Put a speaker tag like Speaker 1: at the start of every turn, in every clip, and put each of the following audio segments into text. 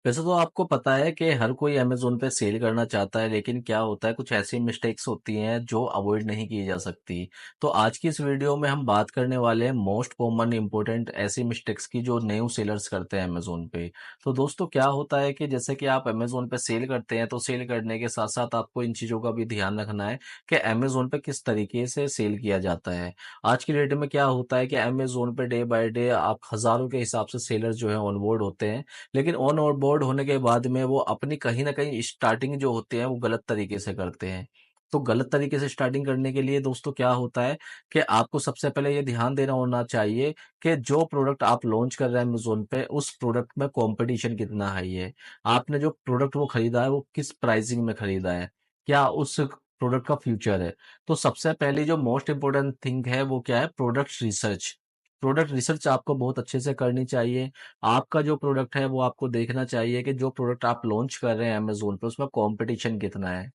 Speaker 1: वैसे तो आपको पता है कि हर कोई अमेज़न पे सेल करना चाहता है, लेकिन क्या होता है कुछ ऐसी मिस्टेक्स होती हैं जो अवॉइड नहीं की जा सकती। तो आज की इस वीडियो में हम बात करने वाले हैं मोस्ट कॉमन इम्पोर्टेंट ऐसी मिस्टेक्स की जो न्यू सेलर्स करते हैं अमेज़न पे। तो दोस्तों क्या होता है कि जैसे कि आप अमेज़न पे सेल करते हैं, तो सेल करने के साथ-साथ आपको इन चीज़ों का भी ध्यान रखना है कि अमेज़न पे किस तरीके से सेल किया जाता है। आज की डेट में क्या होता है कि अमेज़न पे डे बाय डे आप हज़ारों के हिसाब से सेलर्स जो हैं ऑन बोर्ड होते हैं। लेकिन ऑन और बोर्ड होने के बाद में वो अपनी कहीं न कहीं स्टार्टिंग जो होती है वो गलत तरीके से करते हैं। तो गलत तरीके से स्टार्टिंग करने के लिए दोस्तों क्या होता है कि आपको सबसे पहले ये ध्यान देना होना चाहिए कि जो प्रोडक्ट आप लॉन्च कर रहे हैं अमेज़न पे उस प्रोडक्ट में कॉम्पिटिशन कितना हाई है। आपने जो प्रोडक्ट वो खरीदा है वो किस प्राइसिंग में खरीदा है? क्या उस प्रोडक्ट का फ्यूचर है? तो सबसे पहली जो मोस्ट इम्पोर्टेंट थिंग है वो क्या है? Product research. प्रोडक्ट रिसर्च आपको बहुत अच्छे से करनी चाहिए। आपका जो प्रोडक्ट है वो आपको देखना चाहिए कि जो प्रोडक्ट आप लॉन्च कर रहे हैं अमेज़न पे उसमें कॉम्पिटिशन कितना है।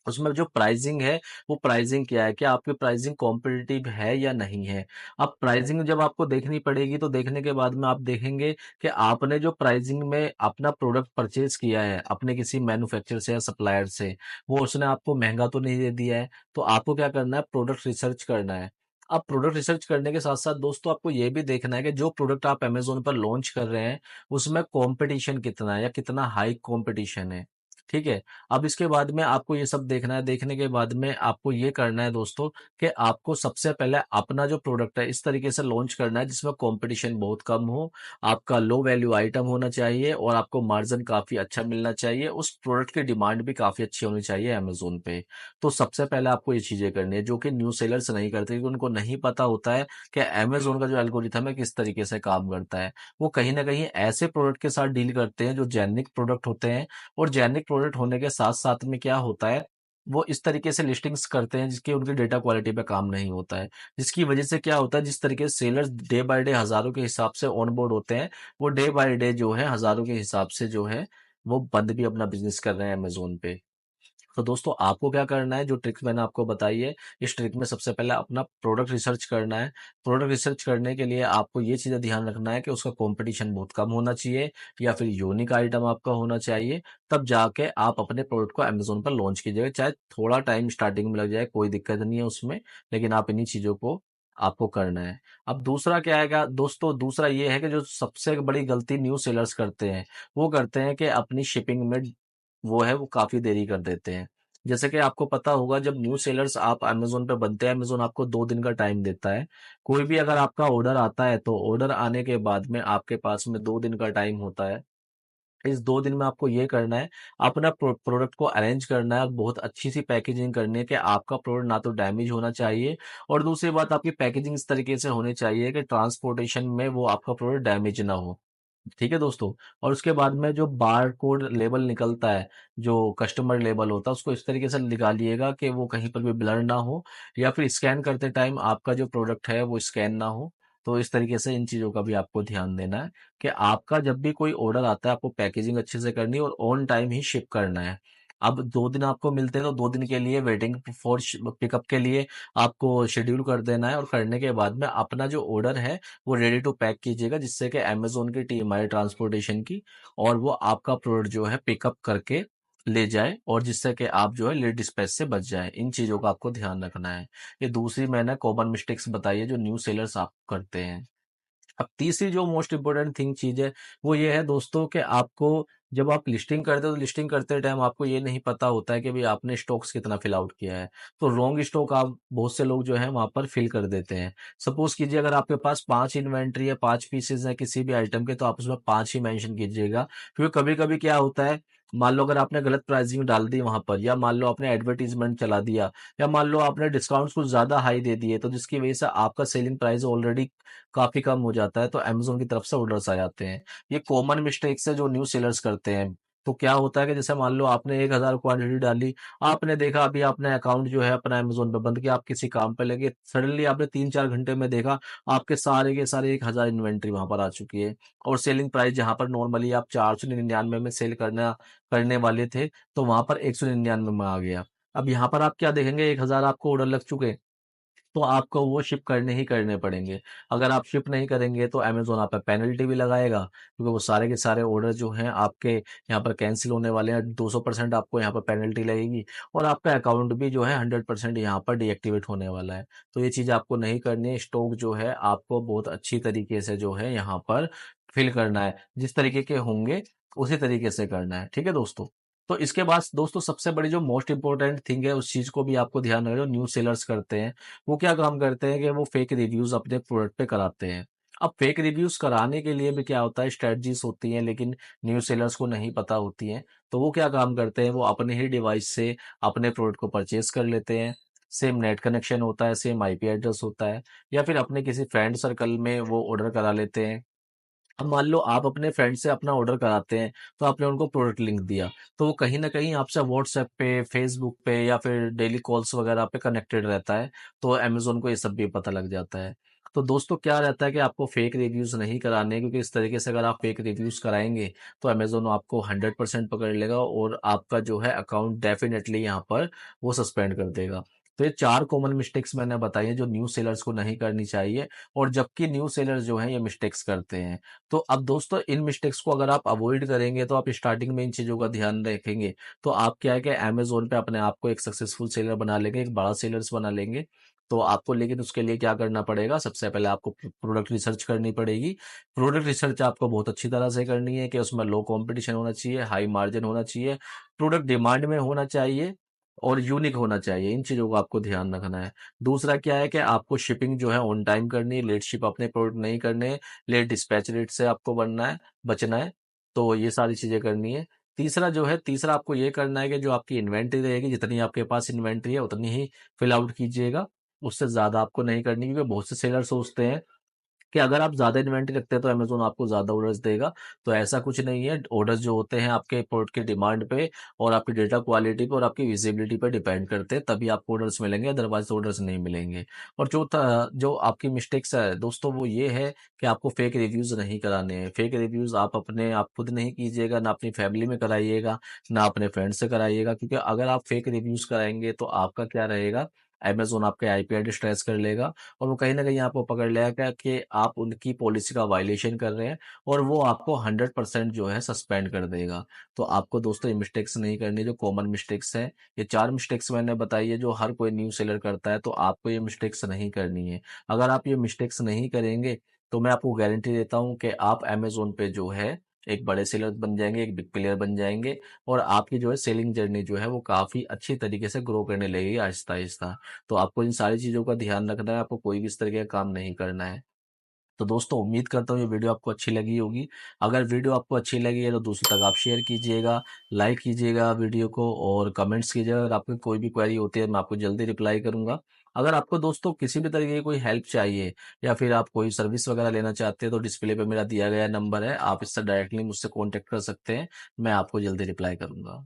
Speaker 1: उसमें जो प्राइसिंग है वो प्राइसिंग क्या है? क्या आपकी प्राइसिंग कॉम्पिटिटिव है या नहीं है? अब प्राइसिंग जब आपको देखनी पड़ेगी तो देखने के बाद में आप देखेंगे कि आपने जो प्राइसिंग में अपना प्रोडक्ट परचेज़ किया है अपने किसी मैन्युफैक्चरर से या सप्लायर से, वो उसने आपको महँगा तो नहीं दे दिया है। तो आपको क्या करना है प्रोडक्ट रिसर्च करना है। अब प्रोडक्ट रिसर्च करने के साथ-साथ दोस्तों आपको ये भी देखना है कि जो प्रोडक्ट आप अमेज़न पर लॉन्च कर रहे हैं, उसमें कॉम्पिटिशन कितना है या कितना हाई कॉम्पिटिशन है। ठीक है? अब इसके बाद में आपको ये सब देखना है, देखने के बाद में आपको ये करना है दोस्तों कि आपको सबसे पहले अपना जो प्रोडक्ट है इस तरीके से लॉन्च करना है जिसमें कॉम्पिटिशन बहुत कम हो, आपका लो वैल्यू आइटम होना चाहिए और आपको मार्जिन काफ़ी अच्छा मिलना चाहिए, उस प्रोडक्ट की डिमांड भी काफ़ी अच्छी होनी चाहिए अमेज़न पे। तो सबसे पहले आपको ये चीज़ें करनी है जो कि न्यू सेलर्स नहीं करते क्योंकि उनको नहीं पता होता है कि अमेज़न का जो एल्गोरिथम है किस तरीके से काम करता है। वो कहीं न कहीं ऐसे प्रोडक्ट के साथ डील करते हैं जो जेन्युइन प्रोडक्ट होते हैं और जेनेरिक प्रोडक्ट होने के साथ-साथ में क्या होता है, वो इस तरीके से लिस्टिंग्स करते हैं जिसकी उनकी डेटा क्वालिटी पे काम नहीं होता है। जिसकी वजह से क्या होता है जिस तरीके से सेलर्स डे बाय डे हज़ारों के हिसाब से ऑन बोर्ड होते हैं, वो डे बाय डे जो है हज़ारों के हिसाब से जो है, वो बंद भी अपना बिज़नेस कर रहे हैं अमेज़न पे। तो दोस्तों आपको क्या करना है जो ट्रिक्स मैंने आपको बताई है, इस ट्रिक में सबसे पहले अपना प्रोडक्ट रिसर्च करना है। प्रोडक्ट रिसर्च करने के लिए आपको ये चीज़ें ध्यान रखना है कि उसका कॉम्पिटिशन बहुत कम होना चाहिए या फिर यूनिक आइटम आपका होना चाहिए, तब जाके आप अपने प्रोडक्ट को अमेज़न पर लॉन्च कीजिएगा। चाहे थोड़ा टाइम स्टार्टिंग में लग जाए, कोई दिक्कत नहीं है उसमें, लेकिन आप इन्हीं चीज़ों को आपको करना है। अब दूसरा क्या आएगा दोस्तों, दूसरा ये है कि जो सबसे बड़ी गलती न्यू सेलर्स करते हैं, वो करते हैं कि अपनी शिपिंग में वो है वो काफ़ी देरी कर देते हैं। जैसे कि आपको पता होगा जब न्यू सेलर्स आप अमेज़न पे बनते हैं, अमेज़न आपको 2 दिन का टाइम देता है। कोई भी अगर आपका ऑर्डर आता है तो ऑर्डर आने के बाद में आपके पास में 2 दिन का टाइम होता है। इस 2 दिन में आपको ये करना है, अपना प्रोडक्ट को अरेंज करना है और बहुत अच्छी-सी पैकेजिंग करनी है कि आपका प्रोडक्ट ना तो डैमेज होना चाहिए और दूसरी बात आपकी पैकेजिंग इस तरीके से होनी चाहिए कि ट्रांसपोर्टेशन में वो आपका प्रोडक्ट डैमेज ना हो। ठीक है दोस्तों? और उसके बाद में जो बारकोड लेबल निकलता है, जो कस्टमर लेबल होता है, उसको इस तरीके से निकालिएगा कि वो कहीं पर भी ब्लर ना हो या फिर स्कैन करते टाइम आपका जो प्रोडक्ट है, वो स्कैन ना हो। तो इस तरीके से इन चीज़ों का भी आपको ध्यान देना है कि आपका जब भी कोई ऑर्डर आता है, आपको पैकेजिंग अच्छे से करनी है और ऑन टाइम ही शिप करना है। अब 2 दिन आपको मिलते हैं, तो 2 दिन के लिए वेटिंग फॉर पिकअप के लिए आपको शेड्यूल कर देना है और करने के बाद में अपना जो ऑर्डर है, वो रेडी टू पैक कीजिएगा जिससे कि अमेज़न की टीम आए ट्रांसपोर्टेशन की और वो आपका प्रोडक्ट जो है पिकअप करके ले जाए और जिससे कि आप जो है लेट डिस्पैच से बच जाएँ। इन चीज़ों का आपको ध्यान रखना है। ये दूसरी मैंने कॉमन मिस्टेक्स बताई है जो न्यू सेलर्स आप करते हैं। अब तीसरी जो मोस्ट इम्पोर्टेंट थिंग चीज़ है, वो ये है दोस्तों कि आपको जब आप लिस्टिंग करते हो, तो लिस्टिंग करते टाइम आपको ये नहीं पता होता है कि भई आपने स्टॉक्स कितना फिल आउट किया है। तो रॉन्ग स्टॉक आप बहुत से लोग जो हैं वहाँ पर फिल कर देते हैं। सपोज़ कीजिए अगर आपके पास 5 इन्वेंटरी है, 5 पीसेज़ हैं किसी भी आइटम के, तो आप उसमें 5 ही मेंशन कीजिएगा। क्योंकि कभी-कभी क्या होता है, मान लो अगर आपने गलत प्राइसिंग डाल दी वहाँ पर या मान लो आपने एडवर्टाइज़मेंट चला दिया या मान लो आपने डिस्काउंट्स कुछ ज़्यादा हाई दे दिए, तो जिसकी वज़ह से आपका सेलिंग प्राइस ऑलरेडी काफ़ी कम हो जाता है, तो अमेज़न की तरफ से ऑर्डर्स आ जाते हैं। ये कॉमन मिस्टेक्स है जो न्यू सेलर्स करते हैं। तो क्या होता है कि जैसे मान लो आपने 1000 क्वांटिटी डाली, आपने देखा अभी आपने अकाउंट जो है अपना अमेज़न पे बंद किया, आप किसी काम पे लगे, सडनली आपने 3-4 घंटे में देखा, आपके सारे के सारे 1000 इन्वेंटरी वहाँ पर आ चुकी है और सेलिंग प्राइस जहाँ पर नॉर्मली आप 499 में सेल करने वाले थे, तो वहाँ पर 199 में आ गया। अब यहाँ पर आप क्या देखेंगे 1000 आपको ऑर्डर लग चुके। तो आपको वो शिप करने ही करने पड़ेंगे। अगर आप शिप नहीं करेंगे तो अमेज़न आप पे पेनल्टी भी लगाएगा, क्योंकि वो सारे के सारे ऑर्डर जो हैं आपके यहाँ पर कैंसल होने वाले हैं। 200% आपको यहाँ पर पेनल्टी लगेगी और आपका अकाउंट भी जो है 100% यहाँ पर डीएक्टिवेट होने वाला है। तो ये चीज़ आपको नहीं करनी है। स्टॉक जो है आपको बहुत अच्छी तरीके से जो है यहाँ पर फिल करना है। जिस तरीके के होंगे उसी तरीके से करना है। ठीक है दोस्तों? तो इसके बाद दोस्तों सबसे बड़ी जो मोस्ट इम्पोर्टेंट थिंग है उस चीज़ को भी आपको ध्यान रखना, जो न्यूज़ सेलर्स करते हैं, वो क्या काम करते हैं कि वो फेक रिव्यूज़ अपने प्रोडक्ट पे कराते हैं। अब फेक रिव्यूज़ कराने के लिए भी क्या होता है, स्ट्रेटजीज़ होती हैं, लेकिन न्यूज़ सेलर्स को नहीं पता होती हैं। तो वो क्या काम करते हैं, वो अपने ही डिवाइस से अपने प्रोडक्ट को परचेज़ कर लेते हैं। सेम नेट कनेक्शन होता है, सेम आईपी एड्रेस होता है, या फिर अपने किसी फ्रेंड सर्कल में वो ऑर्डर करा लेते हैं। अब मान लो आप अपने फ्रेंड से अपना ऑर्डर कराते हैं, तो आपने उनको प्रोडक्ट लिंक दिया, तो वो कहीं न कहीं आपसे व्हाट्सएप पे, फेसबुक पे या फिर डेली कॉल्स वगैरह पे कनेक्टेड रहता है, तो अमेज़न को ये सब भी पता लग जाता है। तो दोस्तों क्या रहता है कि आपको फेक रिव्यूज़ नहीं कराने हैं, क्योंकि इस तरीके से अगर आप फेक रिव्यूज़ कराएँगे, तो अमेज़न आपको 100% पकड़ लेगा और आपका जो है अकाउंट डेफ़िनिटली यहाँ पर वो सस्पेंड कर देगा। तो ये 4 कॉमन मिस्टेक्स मैंने बताई हैं जो न्यूज़ सेलर्स को नहीं करनी चाहिए, और जबकि न्यूज़ सेलर्स जो हैं ये मिस्टेक्स करते हैं। तो अब दोस्तों इन मिस्टेक्स को अगर आप अवॉइड करेंगे, तो आप स्टार्टिंग में इन चीज़ों का ध्यान रखेंगे, तो आप क्या है कि अमेज़न पे अपने आप को एक सक्सेसफुल सेलर बना लेंगे, एक बड़ा सेलर्स बना लेंगे। तो आपको लेकिन उसके लिए क्या करना पड़ेगा, सबसे पहले आपको प्रोडक्ट रिसर्च करनी पड़ेगी। प्रोडक्ट रिसर्च आपको बहुत अच्छी तरह से करनी है कि उसमें लो कॉम्पिटिशन होना चाहिए, हाई मार्जिन होना चाहिए, प्रोडक्ट डिमांड में होना चाहिए और यूनिक होना चाहिए। इन चीज़ों का आपको ध्यान रखना है। दूसरा क्या है कि आपको शिपिंग जो है ऑन टाइम करनी है, लेट शिप अपने प्रोडक्ट नहीं करने हैं, लेट डिस्पैच रेट से आपको बनना है, बचना है। तो ये सारी चीज़ें करनी है। तीसरा आपको ये करना है कि जो आपकी इन्वेंटरी रहेगी, जितनी आपके पास इन्वेंटरी है उतनी ही फिल आउट कीजिएगा। उससे ज़्यादा आपको नहीं करनी, क्योंकि बहुत से सेलर सोचते हैं कि अगर आप ज़्यादा इन्वेंटरी रखते हैं तो अमेज़न आपको ज़्यादा ऑर्डर्स देगा। तो ऐसा कुछ नहीं है। ऑर्डर्स जो होते हैं आपके प्रोडक्ट की डिमांड पे और आपकी डेटा क्वालिटी पे और आपकी विजिबिलिटी पे डिपेंड करते हैं, तभी आपको ऑर्डर्स मिलेंगे, अदरवाइज़ ऑर्डर्स नहीं मिलेंगे। और जो आपकी मिस्टेक्स है दोस्तों, वो ये है कि आपको फेक रिव्यूज़ नहीं कराने हैं। फेक रिव्यूज़ आप खुद नहीं कीजिएगा, ना अपनी फैमिली में कराइएगा, ना अपने फ्रेंड से कराइएगा, क्योंकि अगर आप फेक रिव्यूज़ कराएँगे तो आपका क्या रहेगा, अमेज़न आपके आईपी एड्रेस ट्रेस कर लेगा और वो कहीं न कहीं आपको पकड़ लेगा कि आप उनकी पॉलिसी का वायलेशन कर रहे हैं, और वो आपको 100% जो है सस्पेंड कर देगा। तो आपको दोस्तों ये मिस्टेक्स नहीं करनी, जो कॉमन मिस्टेक्स हैं। ये 4 मिस्टेक्स मैंने बताई है जो हर कोई न्यू सेलर करता है, तो आपको ये मिस्टेक्स नहीं करनी है। अगर आप ये मिस्टेक्स नहीं करेंगे, तो मैं आपको गारंटी देता हूँ कि आप अमेज़न पे जो है एक बड़े सेलर बन जाएँगे, एक बिग प्लेयर बन जाएँगे, और आपकी जो है सेलिंग जर्नी जो है वो काफ़ी अच्छी तरीके से ग्रो करने लगेगी आहिस्ता-आहिस्ता। तो आपको इन सारी चीज़ों का ध्यान रखना है, आपको कोई भी इस तरीके का काम नहीं करना है। तो दोस्तों उम्मीद करता हूँ ये वीडियो आपको अच्छी लगी होगी। अगर वीडियो आपको अच्छी लगी है तो दूसरों तक आप शेयर कीजिएगा, लाइक कीजिएगा वीडियो को और कमेंट्स कीजिएगा। अगर आपकी कोई भी क्वेरी होती है मैं आपको जल्दी रिप्लाई करूँगा। अगर आपको दोस्तों किसी भी तरीके की कोई हेल्प चाहिए या फिर आप कोई सर्विस वगैरह लेना चाहते हैं, तो डिस्प्ले पे मेरा दिया गया नंबर है, आप इससे डायरेक्टली मुझसे कॉन्टैक्ट कर सकते हैं। मैं आपको जल्दी रिप्लाई करूँगा।